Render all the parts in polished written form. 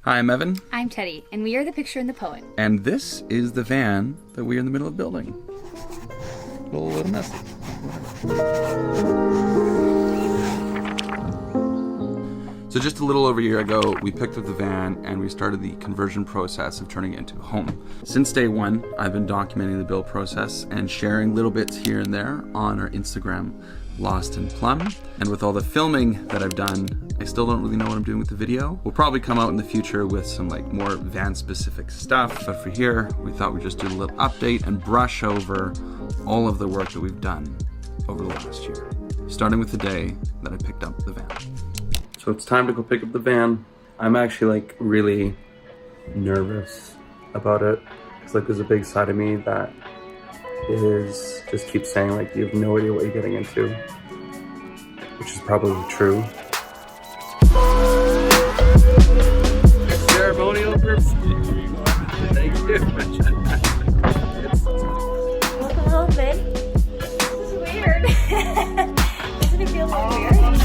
Hi, I'm Evan. I'm Teddy, and we are the picture and the poet. And this is the van that we are in the middle of building. A little messy. So just a little over a year ago, we picked up the van and we started the conversion process of turning it into a home. Since day one, I've been documenting the build process and sharing little bits here and there on our Instagram, Lost in Plum. And with all the filming that I've done, I still don't really know what I'm doing with the video. We'll probably come out in the future with some more van specific stuff, but for here, we thought we'd just do a little update and brush over all of the work that we've done over the last year, starting with the day that I picked up the van. So it's time to go pick up the van. I'm actually really nervous about it. It's there's a big side of me that just keeps saying you have no idea what you're getting into, which is probably true. Ceremonial purpose. Thank you. Look a little bit. This is weird. Doesn't it feel a little weird?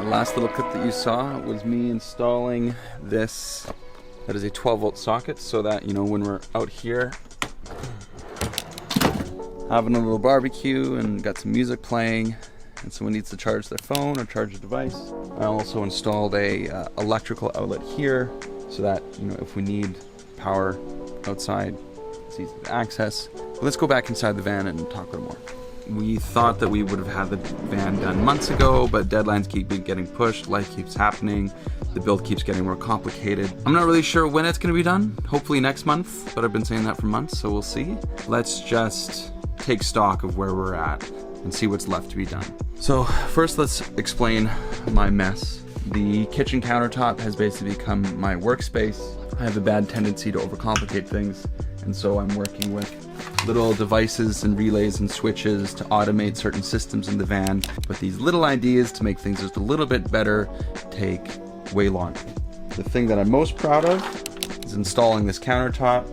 Last little clip that you saw was me installing this. That is a 12-volt socket, so that when we're out here having a little barbecue and got some music playing and someone needs to charge their phone or charge a device. I also installed a electrical outlet here so that if we need power outside, it's easy to access. But let's go back inside the van and talk a little more. We thought that we would have had the van done months ago, but deadlines keep getting pushed, life keeps happening, the build keeps getting more complicated. I'm not really sure when it's going to be done, hopefully next month, but I've been saying that for months, so we'll see. Let's just take stock of where we're at and see what's left to be done. So first let's explain my mess. The kitchen countertop has basically become my workspace. I have a bad tendency to overcomplicate things, and so I'm working with little devices and relays and switches to automate certain systems in the van, but these little ideas to make things just a little bit better take way longer. The thing that I'm most proud of is installing this countertop.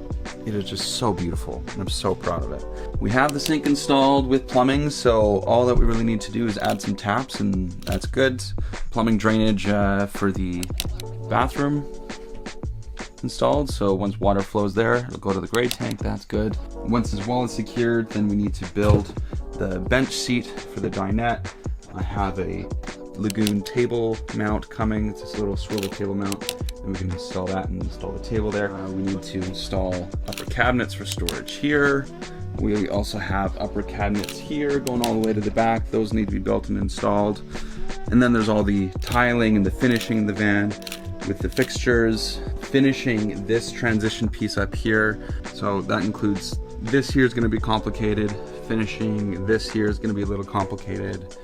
It is just so beautiful, and I'm so proud of it. We have the sink installed with plumbing, so all that we really need to do is add some taps, and that's good. Plumbing drainage for the bathroom installed, so once water flows there, it'll go to the gray tank. That's good. Once this wall is secured, then we need to build the bench seat for the dinette. I have a Lagoon table mount coming. It's this little swivel table mount, and we can install that and install the table there. We need to install upper cabinets for storage here. We also have upper cabinets here going all the way to the back. Those need to be built and installed. And then there's all the tiling and the finishing in the van with the fixtures, finishing this transition piece up here. So that includes this here is going to be complicated. Finishing this here is going to be a little complicated.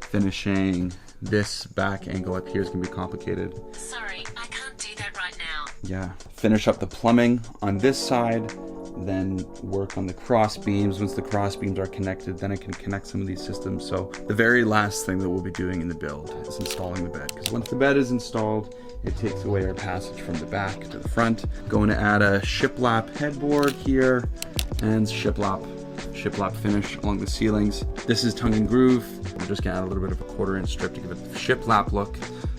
Finishing This back angle up here is going to be complicated. Sorry, I can't do that right now. Yeah. Finish up the plumbing on this side, then work on the cross beams. Once the cross beams are connected, then I can connect some of these systems. So the very last thing that we'll be doing in the build is installing the bed. Because once the bed is installed, it takes away our passage from the back to the front. Going to add a shiplap headboard here and shiplap finish along the ceilings. This is tongue and groove. I'm just gonna add a little bit of a 1/4 inch strip to give it the shiplap look.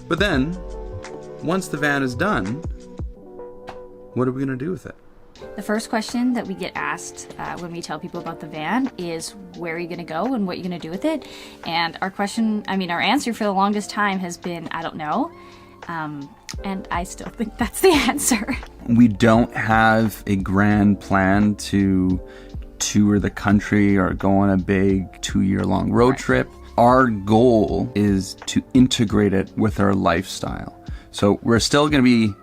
But then, once the van is done, what are we gonna do with it? The first question that we get asked when we tell people about the van is, where are you going to go and what are you going to do with it? And our answer for the longest time has been, I don't know. And I still think that's the answer. We don't have a grand plan to tour the country or go on a big 2-year-long road trip. Our goal is to integrate it with our lifestyle. So we're still going to be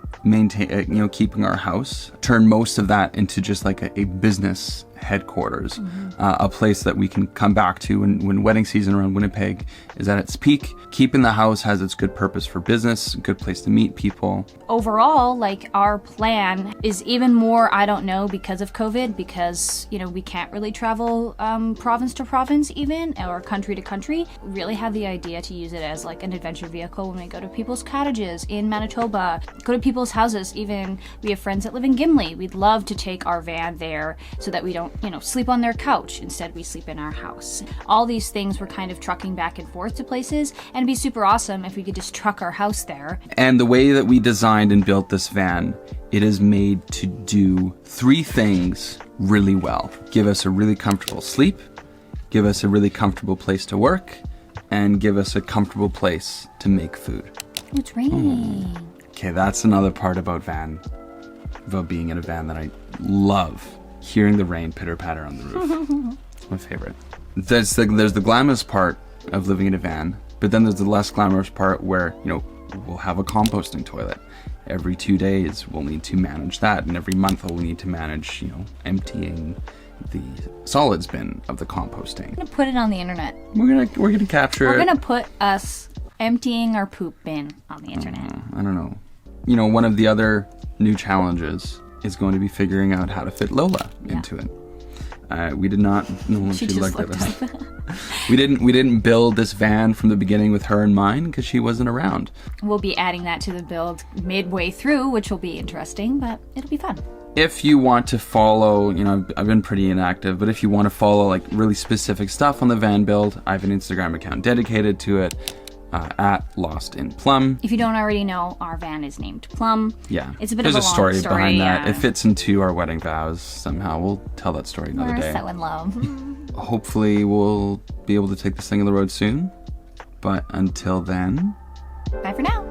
keeping our house, turn most of that into just like a business headquarters, a place that we can come back to when wedding season around Winnipeg is at its peak. Keeping the house has its good purpose for business, a good place to meet people. Overall, like, our plan is even more, I don't know, because of COVID, because, we can't really travel province to province even, or country to country. We really have the idea to use it as like an adventure vehicle when we go to people's cottages in Manitoba, go to people's houses. Even we have friends that live in Gimli. We'd love to take our van there so that we don't, sleep on their couch. Instead, we sleep in our house. All these things we're kind of trucking back and forth to places, and it'd be super awesome if we could just truck our house there. And the way that we designed and built this van, it is made to do 3 things really well. Give us a really comfortable sleep, give us a really comfortable place to work, and give us a comfortable place to make food. Oh, it's raining. Okay, that's another part about being in a van that I love. Hearing the rain pitter-patter on the roof. It's my favorite. There's the glamorous part of living in a van, but then there's the less glamorous part where, we'll have a composting toilet. Every 2 days, we'll need to manage that, and every month we'll need to manage, emptying the solids bin of the composting. I'm gonna put it on the internet. We're gonna capture it. We're gonna put us emptying our poop bin on the internet. I don't know. One of the other new challenges is going to be figuring out how to fit Lola into it. We did not know She she just looked looked at us. We didn't build this van from the beginning with her in mind because she wasn't around. We'll be adding that to the build midway through, which will be interesting, but it'll be fun. If you want to follow, I've been pretty inactive, but if you want to follow like really specific stuff on the van build, I have an Instagram account dedicated to it. At Lost in Plum. If you don't already know, our van is named Plum. Yeah. It's a bit There's of a long story behind that. yeah. It fits into our wedding vows somehow. We'll tell that story another We're day. so in love. Hopefully we'll be able to take this thing on the road soon. But until then... Bye for now.